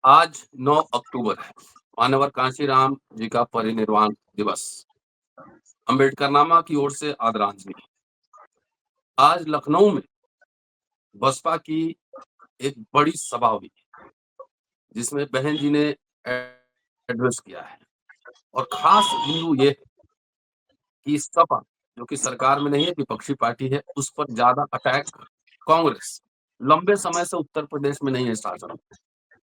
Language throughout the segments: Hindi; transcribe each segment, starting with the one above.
आज 9 अक्टूबर है, मानवर कांशीराम जी का परिनिर्वाण दिवस। अम्बेडकरनामा की ओर से आदरांजलि। आज लखनऊ में बसपा की एक बड़ी सभा हुई, जिसमें बहन जी ने एड्रेस किया है और खास बिंदु ये है कि इस सपा जो कि सरकार में नहीं है, विपक्षी पार्टी है, उस पर ज्यादा अटैक कांग्रेस लंबे समय से उत्तर प्रदेश में नहीं है शासन में,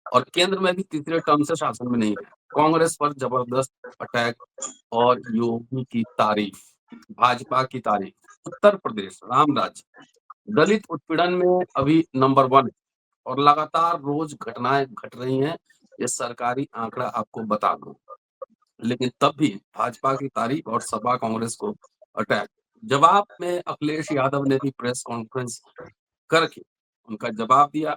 और केंद्र में भी तीसरे टर्म से शासन में नहीं है। कांग्रेस पर जबरदस्त अटैक और योगी की तारीफ, भाजपा की तारीफ। उत्तर प्रदेश राम राज्य, दलित उत्पीड़न में अभी नंबर 1 है और लगातार रोज घटनाएं घट रही हैं। ये सरकारी आंकड़ा आपको बता दूं, लेकिन तब भी भाजपा की तारीफ और सपा कांग्रेस को अटैक। जवाब में अखिलेश यादव ने भी प्रेस कॉन्फ्रेंस करके उनका जवाब दिया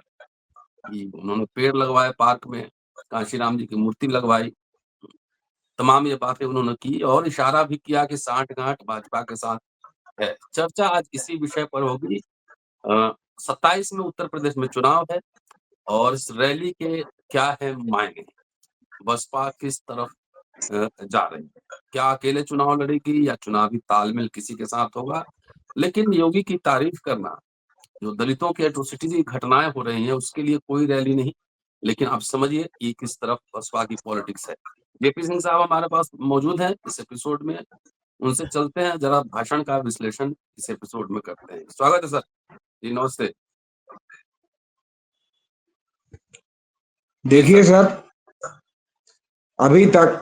कि उन्होंने पेड़ लगवाए पार्क में, कांशीराम जी की मूर्ति लगवाई, तमाम ये बातें उन्होंने की और इशारा भी किया कि साठ-गांठ भाजपा के साथ है। चर्चा आज इसी विषय पर होगी। 27 में उत्तर प्रदेश में चुनाव है और इस रैली के क्या है मायने? बसपा किस तरफ जा रही है? क्या अकेले चुनाव लड़ेगी या चुनावी तालमेल किसी के साथ होगा? लेकिन योगी की तारीफ करना, जो दलितों की एट्रोसिटीज़ की घटनाएँ हो रही हैं, उसके लिए कोई रैली नहीं। लेकिन आप समझिए कि किस तरफ बसपा की पॉलिटिक्स है। जेपी सिंह साहब हमारे पास मौजूद हैं इस एपिसोड में, उनसे चलते हैं, ज़रा भाषण का विश्लेषण इस एपिसोड में करते हैं। स्वागत है सर। जी, नमस्ते। जी देखिए सर। सर, अभी तक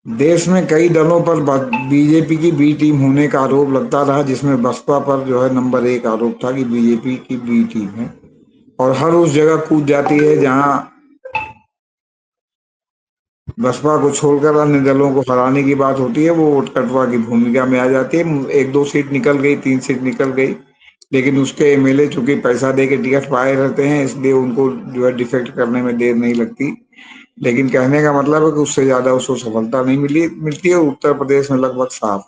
देश में कई दलों पर बीजेपी की बी टीम होने का आरोप लगता रहा, जिसमें बसपा पर जो है नंबर 1 आरोप था कि बीजेपी की बी टीम है और हर उस जगह कूद जाती है जहां बसपा को छोड़कर अन्य दलों को हराने की बात होती है। वो वोट कटवा की भूमिका में आ जाती है। 1-2 सीट निकल गई, 3 सीट निकल गई, लेकिन उसके एमएलए चूंकि पैसा दे के टिकट पाए रहते हैं, इसलिए उनको जो है डिफेक्ट करने में देर नहीं लगती। लेकिन कहने का मतलब है कि उससे ज्यादा उसको सफलता नहीं मिलती है। उत्तर प्रदेश में लगभग साफ।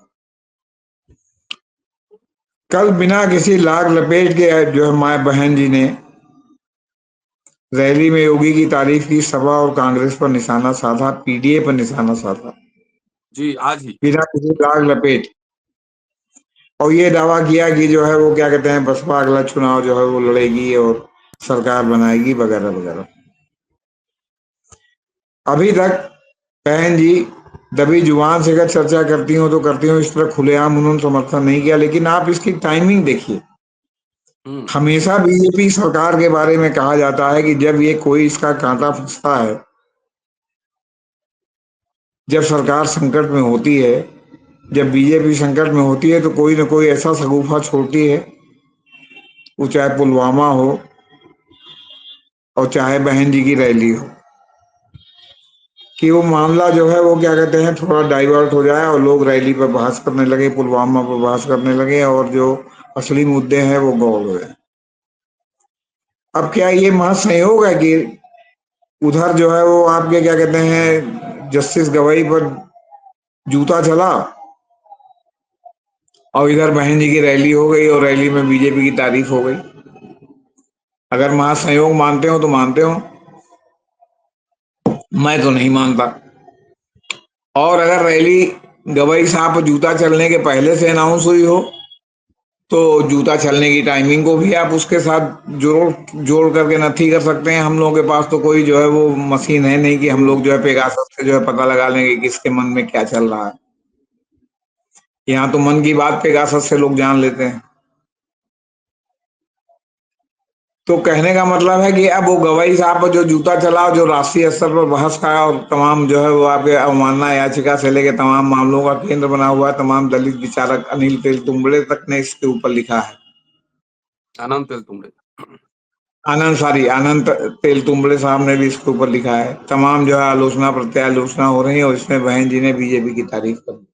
कल बिना किसी लाग लपेट के जो है माए बहन जी ने रैली में योगी की तारीफ की, सभा और कांग्रेस पर निशाना साधा, पीडीए पर निशाना साधा, जी, आज ही। बिना किसी लाग लपेट। और ये दावा किया कि जो है वो क्या कहते हैं, बसपा अगला चुनाव जो है वो लड़ेगी और सरकार बनाएगी वगैरह वगैरह। अभी तक बहन जी दबी जुबान से अगर चर्चा करती हो तो करती हो, इस तरह खुलेआम उन्होंने समर्थन नहीं किया। लेकिन आप इसकी टाइमिंग देखिए। हुँ, हमेशा बीजेपी सरकार के बारे में कहा जाता है कि जब ये कोई इसका कांटा फंसता है, जब सरकार संकट में होती है, जब बीजेपी संकट में होती है, तो कोई ना कोई ऐसा शगुफा छोड़ती है, वो चाहे पुलवामा हो और चाहे बहन जी की रैली हो, कि वो मामला जो है वो क्या कहते हैं थोड़ा डाइवर्ट हो जाए और लोग रैली पर बहस करने लगे, पुलवामा पर बहस करने लगे और जो असली मुद्दे हैं वो गौल हो जाए। अब क्या ये महज संयोग है कि उधर जो है वो आपके क्या कहते हैं जस्टिस गवाई पर जूता चला और इधर बहन जी की रैली हो गई और रैली में बीजेपी की तारीफ हो गई। अगर महज संयोग मानते हो तो मानते हो, मैं तो नहीं मानता। और अगर रैली गवई साहब पर जूता चलने के पहले से अनाउंस हुई हो, तो जूता चलने की टाइमिंग को भी आप उसके साथ जोड़ जोड़ करके नथी कर सकते हैं। हम लोगों के पास तो कोई जो है वो मशीन है नहीं कि हम हुँ। लोग जो है पेगासस से जो है पता लगा लेंगे कि किसके मन में क्या चल रहा है। यहाँ तो मन की बात पेगासस से लोग जान लेते हैं। तो कहने का मतलब है कि अब वो गवाई साहब पर जो जूता चला, जो राष्ट्रीय स्तर पर बहस का और तमाम जो है वो आपके अवमानना याचिका से लेके तमाम मामलों का केंद्र बना हुआ है, तमाम दलित विचारक अनिल तेलतुंबड़े तक ने इसके ऊपर लिखा है। अनंत तुमरे। आनंद तेलतुंबड़े साहब ने भी इसके ऊपर लिखा है। तमाम जो है आलोचना प्रत्यालोचना हो रही है और इसमें बहन जी ने बीजेपी की तारीफ कर दी।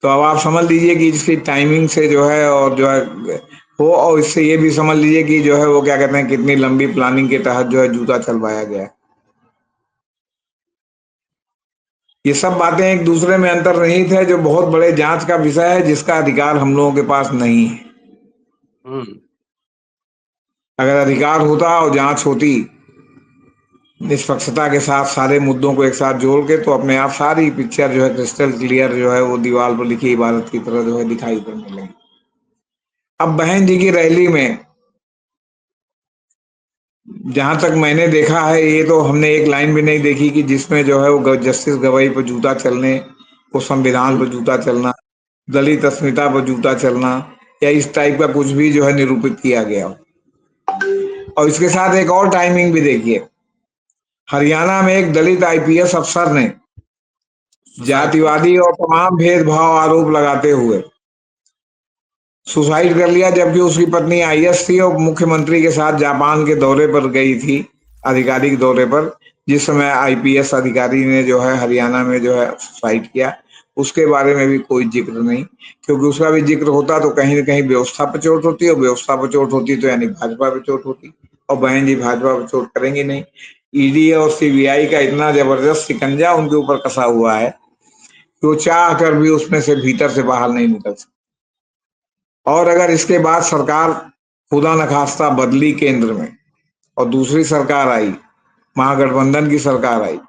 तो अब आप समझ लीजिए कि इसकी टाइमिंग से जो है और जो है हो, और इससे ये भी समझ लीजिए कि जो है वो क्या कहते हैं कितनी लंबी प्लानिंग के तहत जो है जूता चलवाया गया है। ये सब बातें एक दूसरे में अंतर्निहित है, जो बहुत बड़े जांच का विषय है, जिसका अधिकार हम लोगों के पास नहीं है। हुँ। अगर अधिकार होता और जांच होती निष्पक्षता के साथ सारे मुद्दों को एक साथ जोड़ के, तो अपने आप सारी पिक्चर जो है क्रिस्टल क्लियर जो है वो दीवार पर लिखी इबारत की तरह जो है दिखाई पड़ने लगी। अब बहन जी की रैली में जहां तक मैंने देखा है, ये तो हमने एक लाइन भी नहीं देखी कि जिसमें जो है वो जस्टिस गवाई पर जूता चलने, वो संविधान पर जूता चलना, दलित अस्मिता पर जूता चलना या इस टाइप का कुछ भी जो है निरूपित किया गया हो। और इसके साथ एक और टाइमिंग भी देखिए, हरियाणा में एक दलित आईपीएस अफसर ने सुसाइड कर जातिवादी और तमाम भेदभाव आरोप लगाते हुए सुसाइड कर लिया, जबकि उसकी पत्नी आईएएस थी और मुख्यमंत्री के साथ जापान के दौरे पर गई थी, आधिकारिक दौरे पर, जिस समय आईपीएस अधिकारी ने जो है हरियाणा में जो है सुसाइड किया। उसके बारे में भी कोई जिक्र नहीं, क्योंकि उसका भी जिक्र होता तो कहीं ना कहीं व्यवस्था पर चोट होती, और व्यवस्था पर चोट होती तो यानी भाजपा पर चोट होती, और बहन जी भाजपा पर चोट करेंगे नहीं। ईडी और सीबीआई का इतना जबरदस्त शिकंजा उनके ऊपर कसा हुआ है कि वो चाह कर भी उसमें से भीतर से बाहर नहीं निकल सकते। और अगर इसके बाद सरकार खुदा न खास्ता बदली केंद्र में और दूसरी सरकार आई, महागठबंधन की सरकार आई,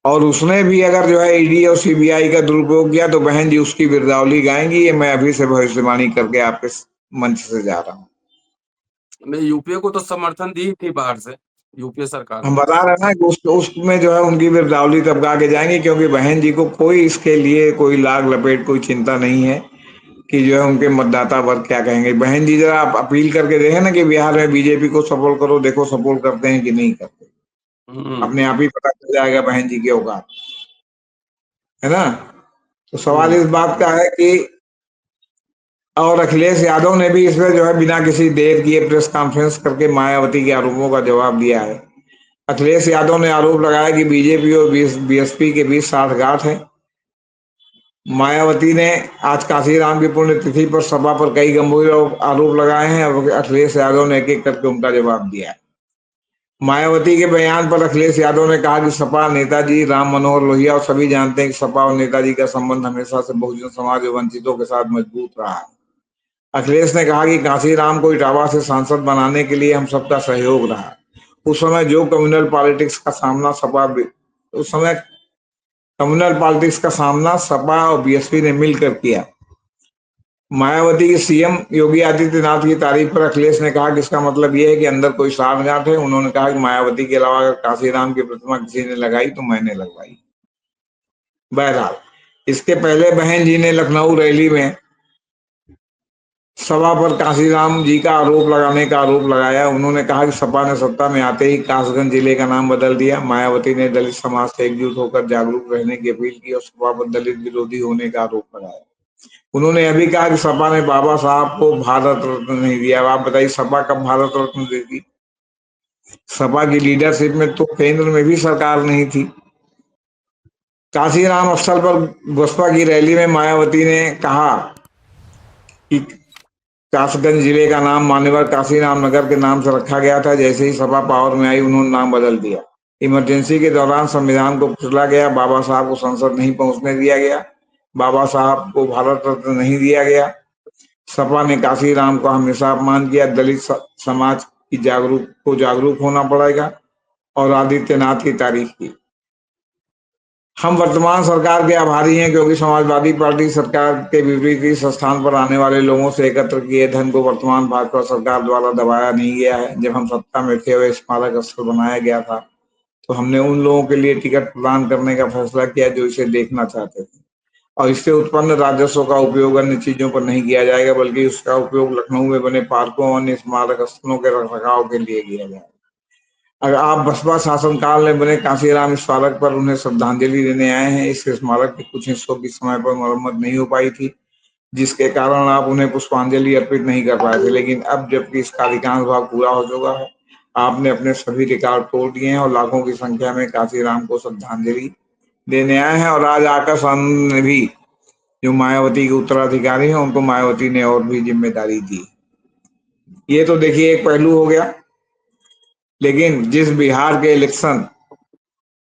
और उसने भी अगर जो है ईडी और सीबीआई का दुरुपयोग किया, तो बहन जी उसकी बिरदावली गाएंगी। ये मैं अभी से भविष्यवाणी करके आपके मंच से जा रहा हूँ। मैं यूपीए को तो समर्थन दी थी बाहर से, यूपीए सरकार हम ने। बता रहे हैं ना कि उसमें जो है उनकी बिरदावली तब गा के जाएंगी, क्योंकि बहन जी को कोई इसके लिए कोई लाग लपेट कोई चिंता नहीं है कि जो है उनके मतदाता वर्ग क्या कहेंगे। बहन जी जरा आप अपील करके देखें ना कि बिहार में बीजेपी को सपोर्ट करो, देखो सपोर्ट करते हैं कि नहीं करते। हम्म। अपने आप ही पता चल जाएगा बहन जी की औकात, है ना। तो सवाल हम्म। इस बात का है कि, और अखिलेश यादव ने भी इसमें जो है बिना किसी देर किए प्रेस कॉन्फ्रेंस करके मायावती के आरोपों का जवाब दिया है। अखिलेश यादव ने आरोप लगाया कि बीजेपी और बीएसपी के बीच साठगांठ है। मायावती ने आज काशीराम की पुण्यतिथि पर सपा पर कई गंभीर आरोप लगाए हैं, और अखिलेश यादव ने एक एक करके उनका जवाब दिया है। मायावती के बयान पर अखिलेश यादव ने कहा कि सपा, नेताजी राम मनोहर लोहिया और सभी जानते हैं कि सपा और नेताजी का संबंध हमेशा से बहुजन समाज और वंचितों के साथ मजबूत रहा है। अखिलेश ने कहा कि कांशीराम को इटावा से सांसद बनाने के लिए हम सबका सहयोग रहा। उस समय जो कम्युनल पॉलिटिक्स का सामना सपा उस समय कम्युनल पॉलिटिक्स का सामना सपा और बीएसपी ने मिलकर किया। मायावती की सीएम योगी आदित्यनाथ की तारीफ पर अखिलेश ने कहा कि इसका मतलब यह है कि अंदर कोई साठगांठ है। उन्होंने कहा कि मायावती के अलावा अगर काशीराम की प्रतिमा किसी ने लगाई तो मैंने लगवाई। बहरहाल, इसके पहले बहन जी ने लखनऊ रैली में सभा पर काशीराम जी का आरोप लगाने का आरोप लगाया। उन्होंने कहा कि सपा ने सत्ता में आते ही कासगंज जिले का नाम बदल दिया। मायावती ने दलित समाज से एकजुट होकर जागरूक रहने की अपील की और सपा पर दलित विरोधी होने का आरोप लगाया। उन्होंने अभी कहा कि सपा ने बाबा साहब को भारत रत्न नहीं दिया। अब आप बताइए सपा कब भारत रत्न देती। सपा की लीडरशिप में तो केंद्र में भी सरकार नहीं थी। काशीराम स्थल पर बसपा की रैली में मायावती ने कहा कि कासगंज जिले का नाम मान्यवर काशीराम नगर के नाम से रखा गया था। जैसे ही सपा पावर में आई उन्होंने नाम बदल दिया। इमरजेंसी के दौरान संविधान को कुचला गया। बाबा साहब को संसद नहीं पहुंचने दिया गया। बाबा साहब को भारत रत्न नहीं दिया गया। सपा ने काशीराम का हमेशा अपमान किया। दलित समाज की जागरूक होना पड़ेगा, और आदित्यनाथ की तारीफ की। हम वर्तमान सरकार के आभारी हैं, क्योंकि समाजवादी पार्टी सरकार के विपरीत इस स्थान पर आने वाले लोगों से एकत्र किए धन को वर्तमान भाजपा सरकार द्वारा दबाया नहीं गया है। जब हम सत्ता में थे और स्मारक स्थल बनाया गया था, तो हमने उन लोगों के लिए टिकट प्रदान करने का फैसला किया जो इसे देखना चाहते थे, और इससे उत्पन्न राजस्व का उपयोग अन्य चीजों पर नहीं किया जाएगा, बल्कि उसका उपयोग लखनऊ में बने पार्कों और अन्य स्मारक स्थलों के रखरखाव के लिए किया जाएगा। अगर आप बसपा शासनकाल में बने कांशीराम स्मारक पर उन्हें श्रद्धांजलि देने आए हैं, इस स्मारक के कुछ हिस्सों की समय पर मरम्मत नहीं हो पाई थी, जिसके कारण आप उन्हें पुष्पांजलि अर्पित नहीं कर पाए थे। लेकिन अब जबकि इसका अधिकांश भाग पूरा हो चुका है, आपने अपने सभी रिकॉर्ड तोड़ दिए हैं और लाखों की संख्या में कांशीराम को श्रद्धांजलि देने आए हैं। और आज आकाश आनंद ने भी, जो मायावती के उत्तराधिकारी हैं, उनको मायावती ने और भी जिम्मेदारी दी। ये तो देखिए एक पहलू हो गया। लेकिन जिस बिहार के इलेक्शन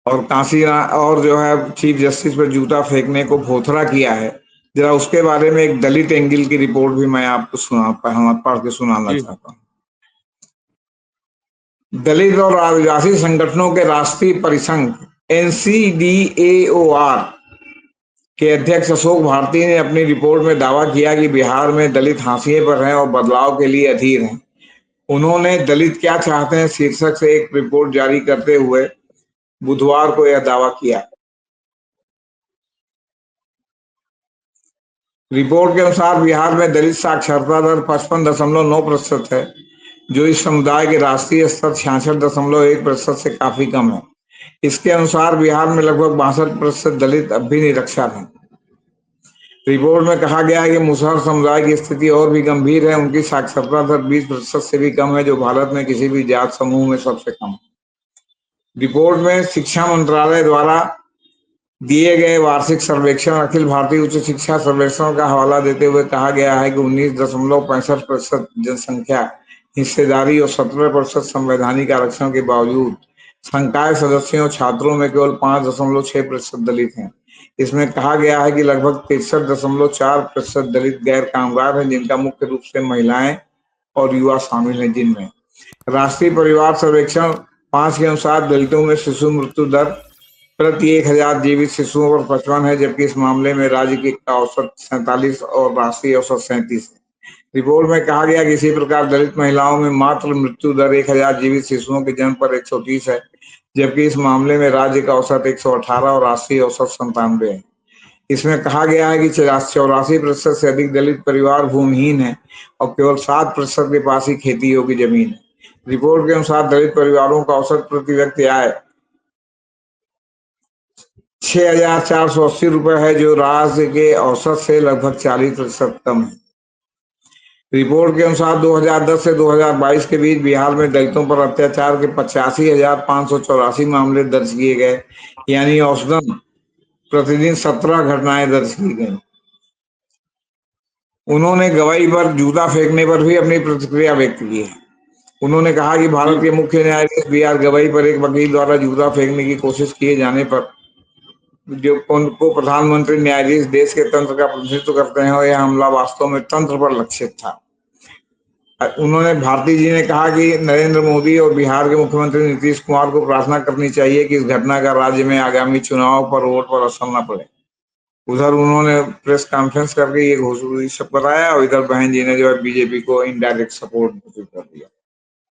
और काशी और जो है चीफ जस्टिस पर जूता फेंकने को भोथरा किया है, जरा उसके बारे में एक दलित एंगल की रिपोर्ट भी मैं आपको पढ़ के सुनाना जी। चाहता हूँ। दलित और आदिवासी संगठनों के राष्ट्रीय परिसंघ NCDAOR के अध्यक्ष अशोक भारती ने अपनी रिपोर्ट में दावा किया कि बिहार में दलित हाशिए पर हैं और बदलाव के लिए अधीर हैं। उन्होंने दलित क्या चाहते हैं शीर्षक से एक रिपोर्ट जारी करते हुए बुधवार को यह दावा किया। रिपोर्ट के अनुसार बिहार में दलित साक्षरता दर 55.9% है, जो इस समुदाय के राष्ट्रीय स्तर 66.1% से काफी कम है। इसके अनुसार बिहार में लगभग 62% दलित अब भी निरक्षर हैं। रिपोर्ट में कहा गया है कि मुसहर समुदाय की स्थिति और भी गंभीर है। उनकी साक्षरता दर 20% से भी कम है, जो भारत में किसी भी जात समूह में सबसे कम है। रिपोर्ट में शिक्षा मंत्रालय द्वारा दिए गए वार्षिक सर्वेक्षण अखिल भारतीय उच्च शिक्षा सर्वेक्षण का हवाला देते हुए कहा गया है कि 19.65% जनसंख्या हिस्सेदारी और 17% संवैधानिक आरक्षण के बावजूद संकाय सदस्यों और छात्रों में केवल 5.6% दलित हैं। इसमें कहा गया है कि लगभग 63.4% दलित गैर कामगार हैं, जिनका मुख्य रूप से महिलाएं और युवा शामिल हैं। जिनमें राष्ट्रीय परिवार सर्वेक्षण 5 के अनुसार दलितों में शिशु मृत्यु दर प्रति 1,000 जीवित शिशुओं पर 55 है, जबकि इस मामले में राज्य की औसत 47 और राष्ट्रीय औसत 37 है। रिपोर्ट में कहा गया कि इसी प्रकार दलित महिलाओं में मातृ मृत्यु दर 1,000 जीवित शिशुओं के जन्म पर 130 है, जबकि इस मामले में राज्य का औसत 118 और राष्ट्रीय औसत 97 है। इसमें कहा गया है कि 84% से अधिक दलित परिवार भूमिहीन है और केवल 7% के पास ही खेती योग्य जमीन है। रिपोर्ट के अनुसार दलित परिवारों का औसत प्रति व्यक्ति आय 6,480 रुपये है, जो राज्य के औसत से लगभग 40% कम है। रिपोर्ट के अनुसार 2010 से 2022 के बीच बिहार में दलितों पर अत्याचार के 85,584 मामले दर्ज किए गए, यानी औसतन प्रतिदिन 17 घटनाएं दर्ज की गई। उन्होंने गवाही पर जूता फेंकने पर भी अपनी प्रतिक्रिया व्यक्त की है। उन्होंने कहा कि भारत के मुख्य न्यायाधीश BR गवाई पर एक वकील द्वारा जूता फेंकने की कोशिश किए जाने पर जो उनको प्रधानमंत्री न्यायाधीश देश के तंत्र का प्रतिनिधित्व करते हैं और यह हमला वास्तव में तंत्र पर लक्षित था। उन्होंने भारती जी ने कहा कि नरेंद्र मोदी और बिहार के मुख्यमंत्री नीतीश कुमार को प्रार्थना करनी चाहिए कि इस घटना का राज्य में आगामी चुनाव पर वोट पर असर न पड़े। उधर उन्होंने प्रेस कॉन्फ्रेंस करके ये घोषणा सब बताया और इधर बहन जी ने जो है बीजेपी को इनडायरेक्ट सपोर्ट कर दिया,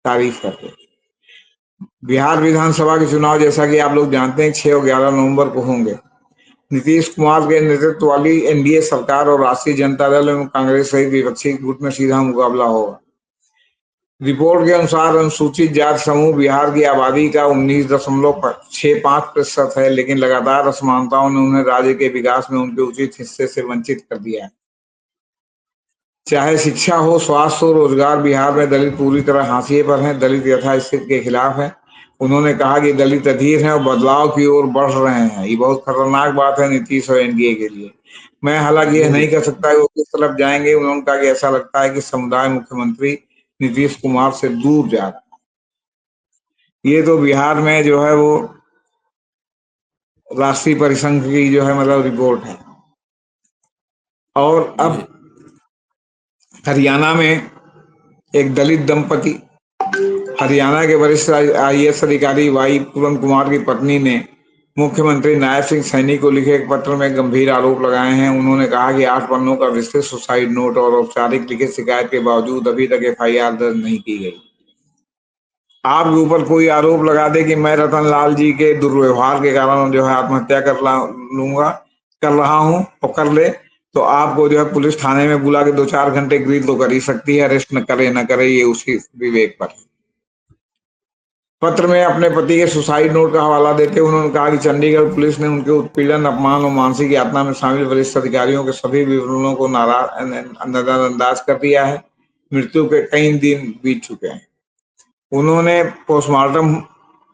तारीफ करके। बिहार विधानसभा के चुनाव जैसा कि आप लोग जानते हैं 6 और 11 नवंबर को होंगे। नीतीश कुमार के नेतृत्व वाली NDA सरकार और राष्ट्रीय जनता दल एवं कांग्रेस सहित विपक्षी गुट में सीधा मुकाबला होगा। रिपोर्ट के अनुसार अनुसूचित जाति समूह बिहार की आबादी का 19.65% है, लेकिन लगातार असमानताओं ने उन्हें राज्य के विकास में उनके उचित हिस्से से वंचित कर दिया है। चाहे शिक्षा हो, स्वास्थ्य हो, रोजगार, बिहार में दलित पूरी तरह हाशिए पर हैं। दलित यथास्थिति के खिलाफ है। उन्होंने कहा कि दलित अधीर हैं और बदलाव की ओर बढ़ रहे हैं। ये बहुत खतरनाक बात है नीतीश और NDA के लिए। मैं हालांकि यह नहीं कह सकता कि वो किस तरफ जाएंगे। उन्होंने कहा कि ऐसा लगता है कि समुदाय मुख्यमंत्री नीतीश कुमार से दूर जा रहा है। ये तो बिहार में जो है वो राष्ट्रीय परिसंघ की जो है मतलब रिपोर्ट है। और अब हरियाणा में एक दलित दंपति, हरियाणा के वरिष्ठ IAS अधिकारी वाई पूरन कुमार की पत्नी ने मुख्यमंत्री नायब सिंह सैनी को लिखे एक पत्र में गंभीर आरोप लगाए हैं। उन्होंने कहा कि 8 पन्नों का विस्तृत सुसाइड नोट और औपचारिक लिखित शिकायत के बावजूद अभी तक FIR दर्ज नहीं की गई। आपके ऊपर कोई आरोप लगा दे कि मैं रतन लाल जी के दुर्व्यवहार के कारण जो है आत्महत्या कर रहा हूं और कर ले, तो आपको जो है पुलिस थाने में बुला के 2-4 घंटे ग्रिल तो कर ही सकती है। अरेस्ट न करे ये उसकी विवेक पर। पत्र में अपने पति के सुसाइड नोट का हवाला देते हुए उन्होंने कहा कि चंडीगढ़ पुलिस ने उनके उत्पीड़न, अपमान और मानसिक यातना में शामिल वरिष्ठ अधिकारियों के सभी विवरणों को नजरअंदाज कर दिया है। मृत्यु के कई दिन बीत चुके हैं। उन्होंने पोस्टमार्टम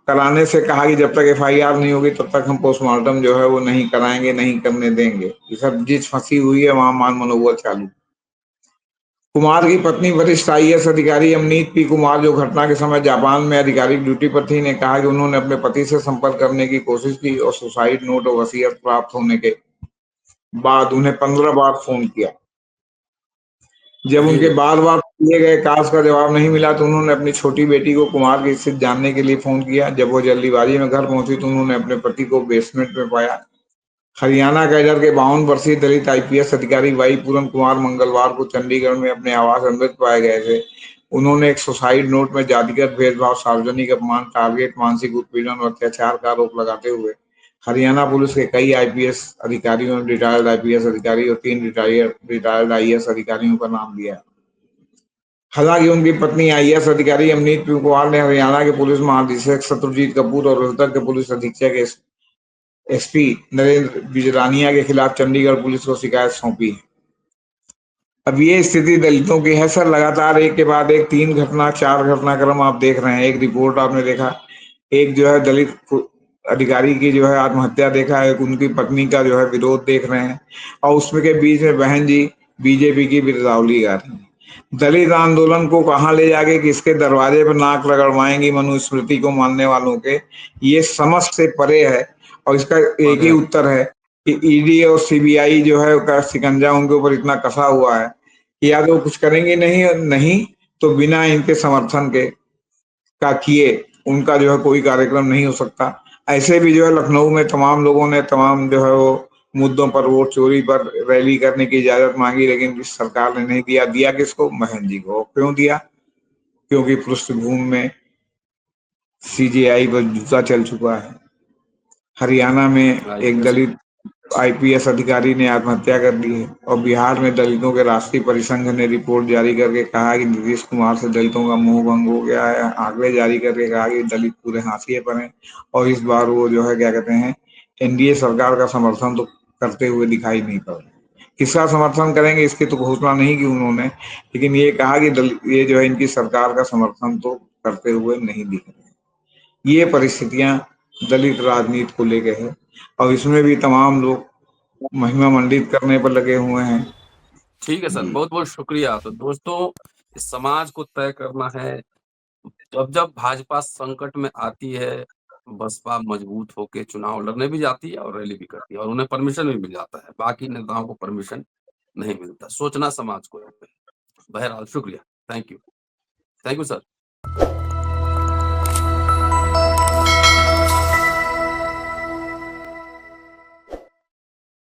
कराने से कहा कि जब तक FIR नहीं होगी तब तक हम पोस्टमार्टम जो है वो नहीं कराएंगे, नहीं करने देंगे। ये सब जिस फंसी हुई है वहां मान मनोबल चालू। कुमार की पत्नी वरिष्ठ IAS अधिकारी अमनीत P कुमार, जो घटना के समय जापान में आधिकारिक ड्यूटी पर थी, ने कहा कि उन्होंने अपने पति से संपर्क करने की कोशिश की और सुसाइड नोट और वसीयत प्राप्त होने के बाद उन्हें 15 बार फोन किया। जब उनके बार बार किए गए कॉल्स का जवाब नहीं मिला तो उन्होंने अपनी छोटी बेटी को कुमार की स्थिति जानने के लिए फोन किया। जब वो जल्दीबाजी में घर पहुंची तो उन्होंने अपने पति को बेसमेंट में पाया। हरियाणा कैडर के 52 वर्षीय दलित आईपीएस अधिकारी वाई पूरन कुमार मंगलवार को चंडीगढ़ में अपने आवास में मृत पाए गए थे। उन्होंने एक सुसाइड नोट में जातिगत भेदभाव, सार्वजनिक अपमान, टारगेट, मानसिक उत्पीड़न और अत्याचार का आरोप लगाते हुए हरियाणा पुलिस के कई आईपीएस अधिकारियों, रिटायर्ड आईपीएस अधिकारी और 3 रिटायर्ड आईएएस अधिकारियों का नाम दिया। हालांकि उनकी पत्नी आईएएस अधिकारी अमनीत कुमार ने हरियाणा के पुलिस महानिदेशक शत्रुजीत कपूर और रोहतक के पुलिस अधीक्षक एसपी नरेंद्र बिजरानिया के खिलाफ चंडीगढ़ पुलिस को शिकायत सौंपी है। अब ये स्थिति दलितों की है सर, लगातार एक के बाद एक 4 घटनाक्रम आप देख रहे हैं। एक रिपोर्ट आपने देखा, एक जो है दलित अधिकारी की जो है आत्महत्या देखा है, उनकी पत्नी का जो है विरोध देख रहे हैं, और उसमें के बीच में बहन जी बीजेपी की बिरदावली गा रही है। दलित आंदोलन को कहाँ ले जाके किसके दरवाजे पर नाक रगड़वाएंगी मनुस्मृति को मानने वालों के, ये समझ से परे है। और इसका एक ही अरे उत्तर है कि ईडी और सीबीआई जो है का शिकंजा उनके ऊपर इतना कसा हुआ है कि या तो कुछ करेंगे नहीं, नहीं तो बिना इनके समर्थन के का किए उनका जो है कोई कार्यक्रम नहीं हो सकता। ऐसे भी जो है लखनऊ में तमाम लोगों ने तमाम जो है वो मुद्दों पर, वोट चोरी पर रैली करने की इजाजत मांगी, लेकिन इस सरकार ने नहीं दिया। दिया किसको? महन जी को। क्यों दिया? क्योंकि पृष्ठभूमि में सीजेआई पर जूता चल चुका है। हरियाणा में एक आईपीएस। दलित आईपीएस अधिकारी ने आत्महत्या कर ली है, और बिहार में दलितों के राष्ट्रीय परिसंघ ने रिपोर्ट जारी करके कहा कि नीतीश कुमार से दलितों का मोह भंग हो गया है। आंकड़े जारी करके कहा कि दलित पूरे हाशिए पर हैं, और इस बार वो जो है क्या कहते हैं, एनडीए सरकार का समर्थन तो करते हुए दिखाई नहीं पड़ रहे। किसका समर्थन करेंगे इसकी तो घोषणा नहीं की उन्होंने, लेकिन ये कहा कि ये जो है इनकी सरकार का समर्थन तो करते हुए नहीं दिख रहे। ये परिस्थितियां दलित राजनीति को लेके है, और इसमें भी तमाम लोग महिमा मंडित करने पर लगे हुए हैं। ठीक है सर, जी, बहुत बहुत शुक्रिया। तो दोस्तों, इस समाज को तय करना है। जब जब भाजपा संकट में आती है, बसपा मजबूत होकर चुनाव लड़ने भी जाती है और रैली भी करती है, और उन्हें परमिशन भी मिल जाता है। बाकी नेताओं को परमिशन नहीं मिलता। सोचना समाज को है। बहरहाल शुक्रिया। Thank you sir.